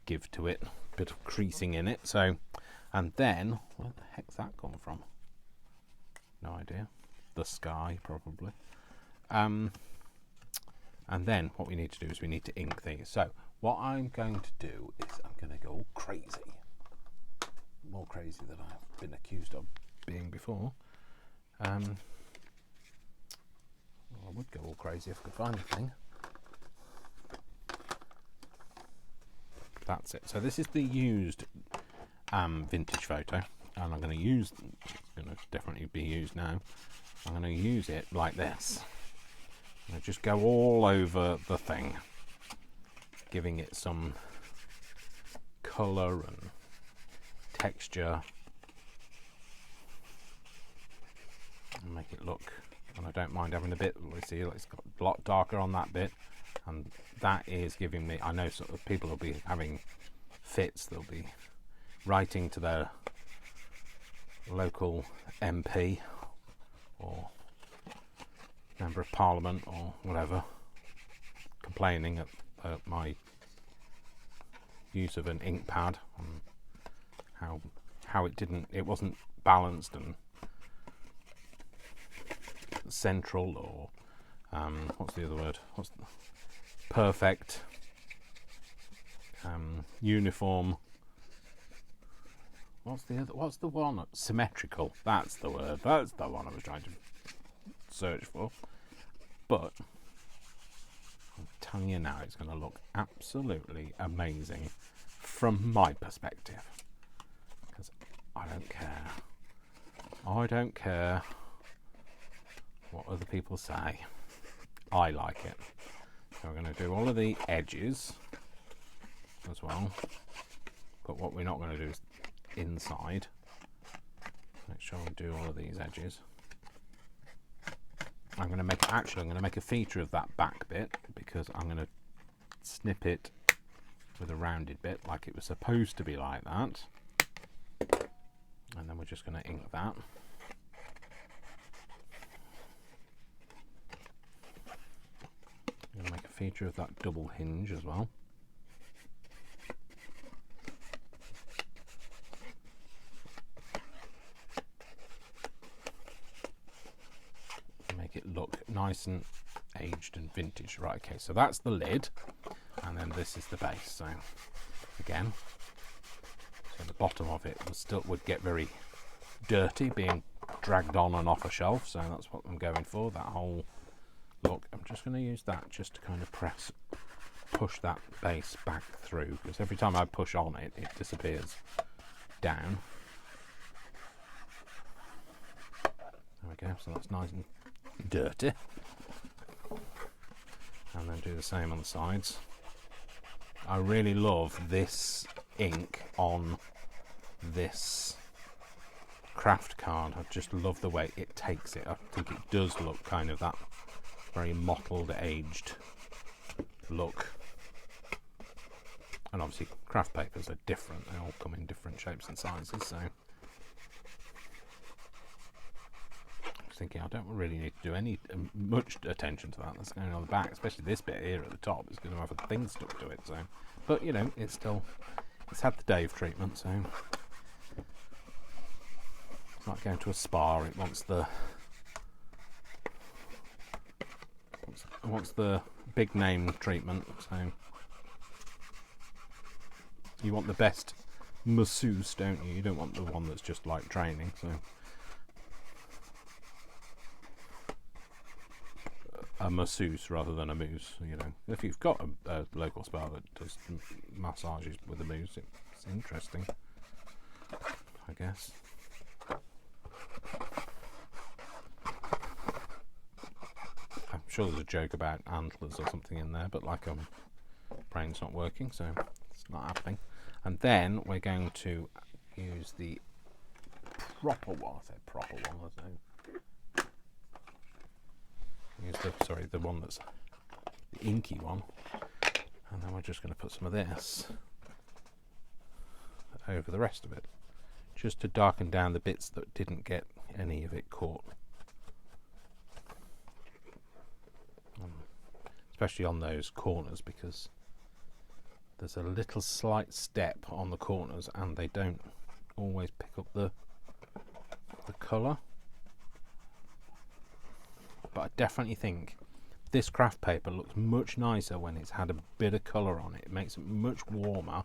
give to it, a bit of creasing in it. So, and then, where the heck's that come from? No idea. The sky, probably. And then what we need to do is we need to ink these. So what I'm going to do is I'm going to go all crazy. More crazy than I've been accused of being before. Well, I would go all crazy if I could find a thing. that's it. So this is the used vintage photo, and I'm going to use, it's going to definitely be used now, I'm going to use it like this. I'm going to just go all over the thing, giving it some colour and texture, and make it look, and I don't mind having a bit, we see it's got a lot darker on that bit, and that is giving me, I know sort of people will be having fits, they'll be writing to their local MP or member of parliament or whatever, complaining at my use of an ink pad and how it wasn't balanced and central, or what's the other word? Perfect, uniform. What's the one? Symmetrical. That's the word. That's the one I was trying to search for. But I'm telling you now, it's going to look absolutely amazing from my perspective, because I don't care. I don't care what other people say. I like it. So we're going to do all of the edges as well, but what we're not going to do is inside. Make sure we do all of these edges. I'm going to make a feature of that back bit, because I'm going to snip it with a rounded bit like it was supposed to be, like that, and then we're just going to ink that. I'm going to make a feature of that double hinge as well. Make it look nice and aged and vintage. Right, okay, so that's the lid, and then this is the base. So again, so the bottom of it would get very dirty, being dragged on and off a shelf, so that's what I'm going for, that whole look. I'm just going to use that just to kind of push that base back through, because every time I push on it, it disappears down. There we go, so that's nice and dirty. And then do the same on the sides. I really love this ink on this craft card. I just love the way it takes it. I think it does look kind of that very mottled, aged look. And obviously craft papers are different, they all come in different shapes and sizes, so thinking I don't really need to do any much attention to that. That's going on the back, especially this bit here at the top. It's going to have a thing stuck to it. So, but you know, it's had the Dave treatment. So it's like going to a spa. It wants the big name treatment. So you want the best masseuse, don't you? You don't want the one that's just like training. So. A masseuse rather than a mousse, you know. If you've got a local spa that does massages with a mousse, it's interesting, I guess. I'm sure there's a joke about antlers or something in there, but like brain's not working, so it's not happening. And then we're going to use the proper one. I said proper one, wasn't it? Use the one that's the inky one, and then we're just going to put some of this over the rest of it, just to darken down the bits that didn't get any of it caught, especially on those corners, because there's a little slight step on the corners and they don't always pick up the colour. But I definitely think this craft paper looks much nicer when it's had a bit of colour on it. It makes it much warmer.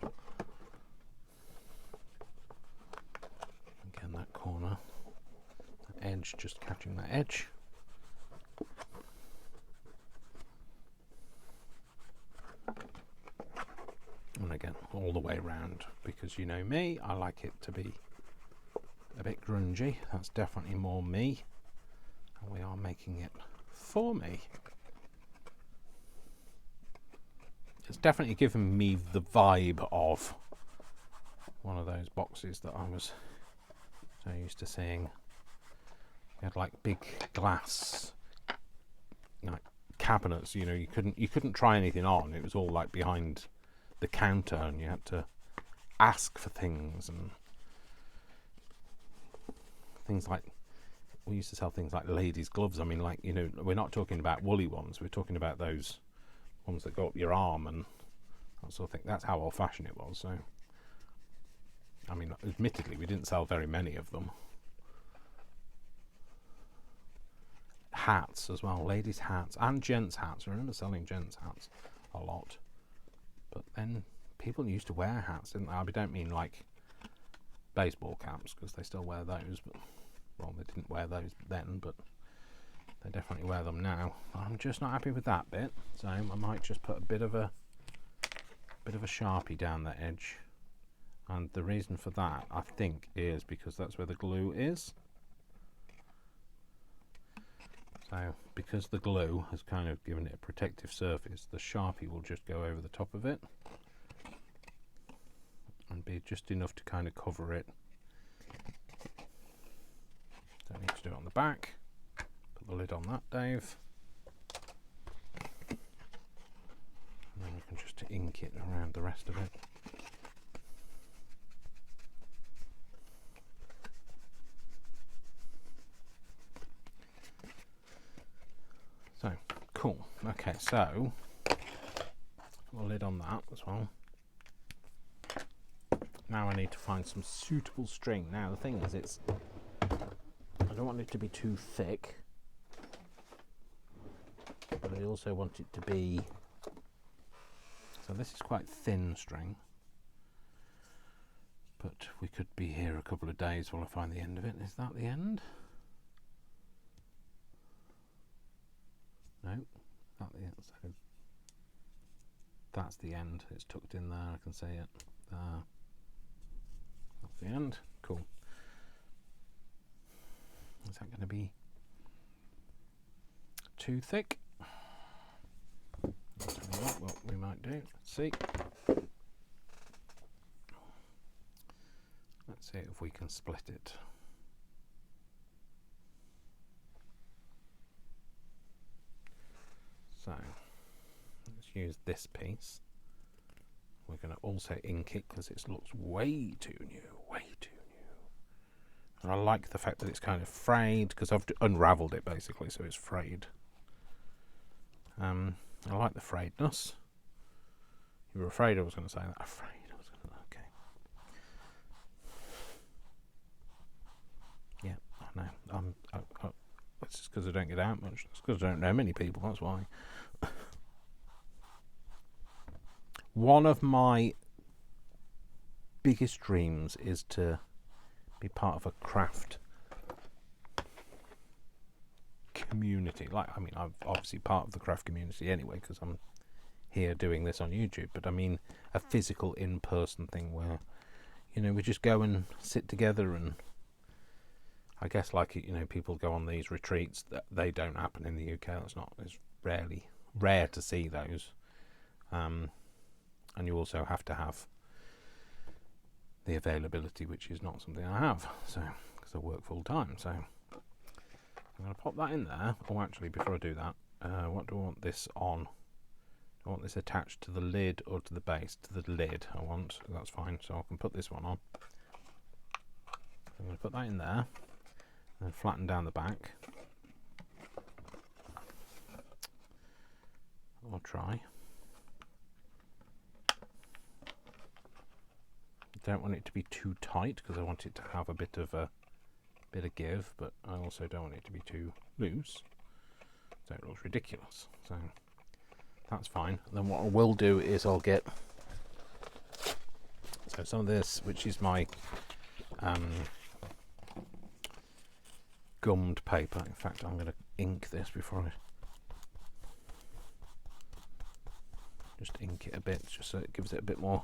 Again, that corner, that edge, just catching that edge. And again, all the way around, because you know me, I like it to be a bit grungy. That's definitely more me, and we are making it for me. It's definitely given me the vibe of one of those boxes that I was so used to seeing. You had like big glass like cabinets, you know, you couldn't try anything on. It was all like behind the counter, and you had to ask for things, and things like, we used to sell things like ladies' gloves. I mean, like, you know, we're not talking about woolly ones, we're talking about those ones that go up your arm and that sort of thing. That's how old fashioned it was. So I mean, admittedly, we didn't sell very many of them. Hats as well, ladies' hats and gents' hats. I remember selling gents' hats a lot. But then people used to wear hats, didn't they? I don't mean like baseball caps, because they still wear those. But well, they didn't wear those then, but they definitely wear them now. I'm just not happy with that bit, so I might just put a bit of a Sharpie down the edge. And the reason for that, I think, is because that's where the glue is. So because the glue has kind of given it a protective surface, the Sharpie will just go over the top of it and be just enough to kind of cover it. Don't need to do it on the back. Put the lid on that, Dave. And then you can just ink it around the rest of it. So, cool. Okay, so put the lid on that as well. Now I need to find some suitable string. Now the thing is, I don't want it to be too thick, but I also want it to be, so this is quite thin string, but we could be here a couple of days while I find the end of it. Is that the end? No, not the end. So that's the end. It's tucked in there. I can see it. That's the end. Cool. Is that going to be too thick? Let's tell you what we might do. Let's see. Let's see if we can split it. So let's use this piece. We're going to also ink it because it looks way too new, way too new. And I like the fact that it's kind of frayed, because I've unravelled it basically, so it's frayed. I like the frayedness. You were afraid I was going to say that. Afraid I was going to. Okay. Yeah, I know. It's just because I don't get out much. It's because I don't know many people. That's why. One of my biggest dreams is to be part of a craft community. Like, I mean, I'm obviously part of the craft community anyway, because I'm here doing this on YouTube. But I mean, a physical, in-person thing where, you know, we just go and sit together, and I guess, like, you know, people go on these retreats that they don't happen in the UK. It's rare to see those. And you also have to have the availability, which is not something I have, so, because I work full time. So I'm going to pop that in there. Oh, actually, before I do that, what do I want this on? Do I want this attached to the lid or to the base? To the lid I want. That's fine, so I can put this one on. I'm going to put that in there and flatten down the back. I'll try. Don't want it to be too tight, because I want it to have a bit of give, but I also don't want it to be too loose, so it looks ridiculous. So that's fine. Then what I will do is I'll get some of this, which is my gummed paper. In fact, I'm going to ink this before I just ink it a bit, just so it gives it a bit more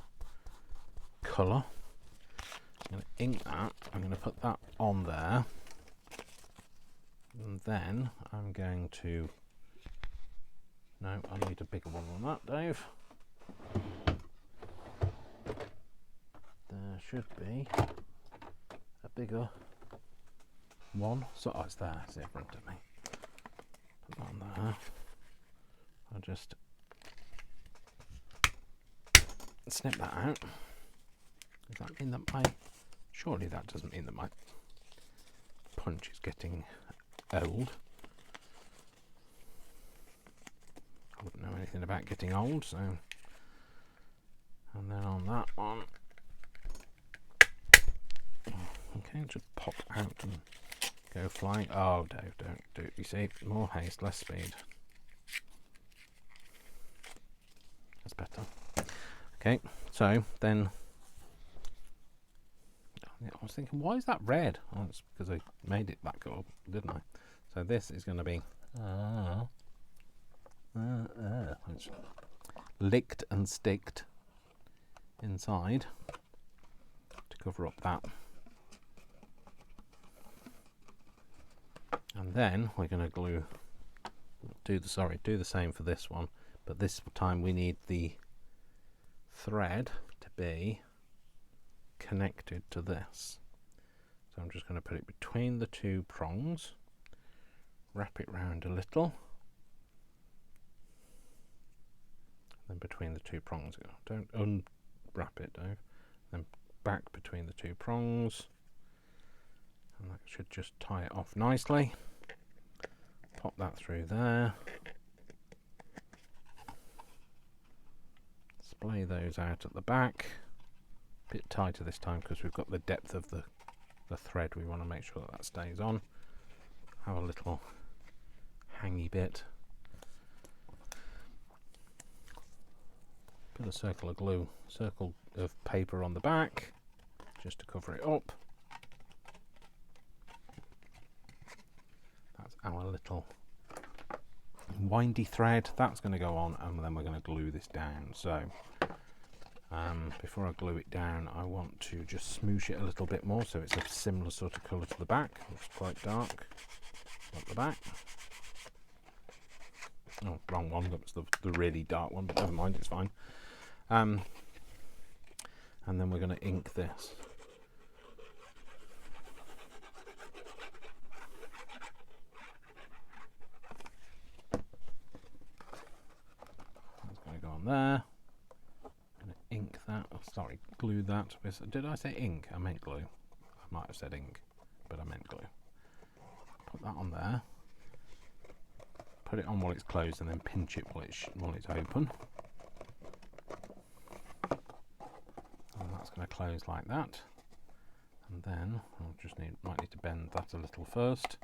colour. I'm going to ink that. I'm going to put that on there. And then I'm going to... No, I need a bigger one than that, Dave. There should be a bigger one. So, oh, it's there. It's in front of me. Put that on there. I'll just snip that out. Does that mean that my... Surely that doesn't mean that my punch is getting old. I wouldn't know anything about getting old, so... And then on that one... Okay, just pop out and go flying. Oh, Dave, don't do it. You see, more haste, less speed. That's better. Okay, so then... I was thinking, why is that red? Oh, it's because I made it that colour, didn't I? So this is going to be... it's licked and sticked inside to cover up that. And then we're going to do the same for this one, but this time we need the thread to be connected to this. So I'm just going to put it between the two prongs, wrap it round a little, then between the two prongs. Don't unwrap it, Dave. Then back between the two prongs, and that should just tie it off nicely. Pop that through there. Splay those out at the back. Bit tighter this time because we've got the depth of the thread. We want to make sure that stays on. Have a little hangy bit. Put a circle of paper on the back just to cover it up. That's our little windy thread. That's going to go on, and then we're going to glue this down. So before I glue it down, I want to just smoosh it a little bit more so it's a similar sort of colour to the back. Looks quite dark at the back. Oh, wrong one. That was the really dark one, but never mind, it's fine. And then we're going to ink this. That's going to go on there. I'm going to ink that. Oh, sorry, glue that. Did I say ink? I meant glue. I might have said ink, but I meant glue. Put that on there. Put it on while it's closed, and then pinch it while it's open. And that's going to close like that. And then I'll just might need to bend that a little first.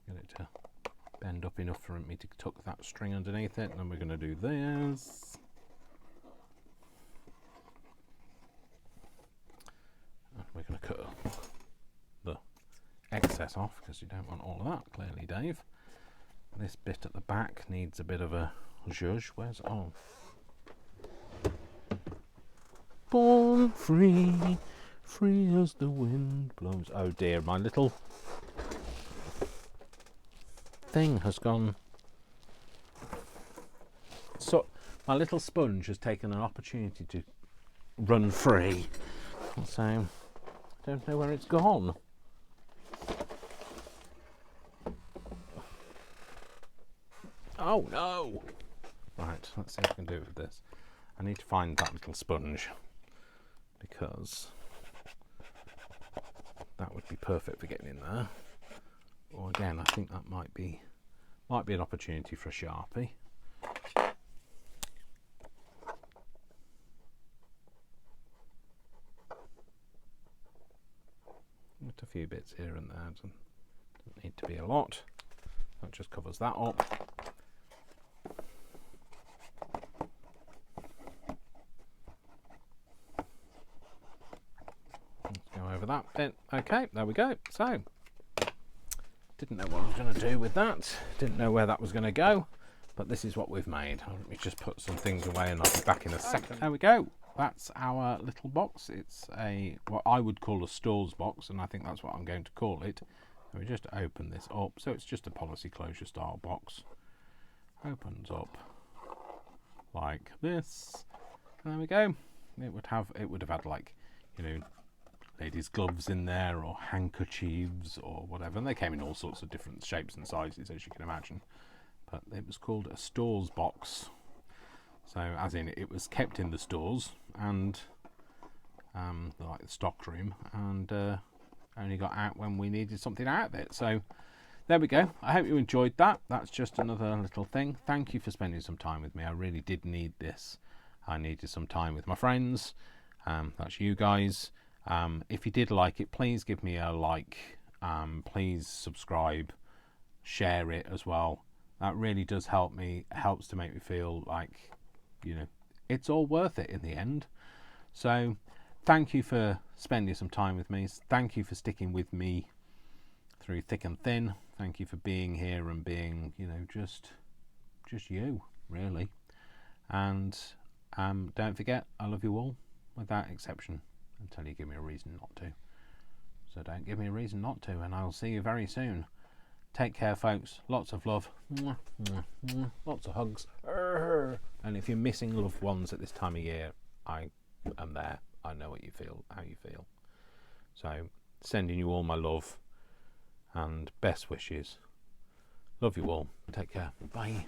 Get it to bend up enough for me to tuck that string underneath it. And then we're going to do this. And we're going to cut the excess off because you don't want all of that, clearly, Dave. This bit at the back needs a bit of a zhuzh. Where's on? Born free, free as the wind blows. Oh dear, my little thing has gone. So my little sponge has taken an opportunity to run free. So I don't know where it's gone. Oh no! Right, let's see what I can do with this. I need to find that little sponge because that would be perfect for getting in there. Or again, I think that might be an opportunity for a Sharpie. Just a few bits here and there. Doesn't need to be a lot. That just covers that up. That bit. Okay, there we go. So, didn't know what I was going to do with that. Didn't know where that was going to go, but this is what we've made. Let me just put some things away and I'll be back in a second. There we go. that's our little box. It's what I would call a stores box, and I think that's what I'm going to call it. So we just open this up. So it's just a policy closure style box. Opens up like this. And there we go. It would have had, like, you know, ladies' gloves in there, or handkerchiefs, or whatever. And they came in all sorts of different shapes and sizes, as you can imagine. But it was called a stores box. So, as in, it was kept in the stores and like the stock room, and only got out when we needed something out of it. So there we go. I hope you enjoyed that. That's just another little thing. Thank you for spending some time with me. I really did need this. I needed some time with my friends. That's you guys. If you did like it, please give me a like. Please subscribe, share it as well. That really does help me. It helps to make me feel like, you know, it's all worth it in the end. So thank you for spending some time with me. Thank you for sticking with me through thick and thin. Thank you for being here and being, you know, just you, really. And don't forget, I love you all without exception, until you give me a reason not to. So don't give me a reason not to, and I'll see you very soon. Take care, folks. Lots of love. Lots of hugs. And if you're missing loved ones at this time of year, I am there. I know what you feel, how you feel. So, sending you all my love and best wishes. Love you all. Take care. Bye.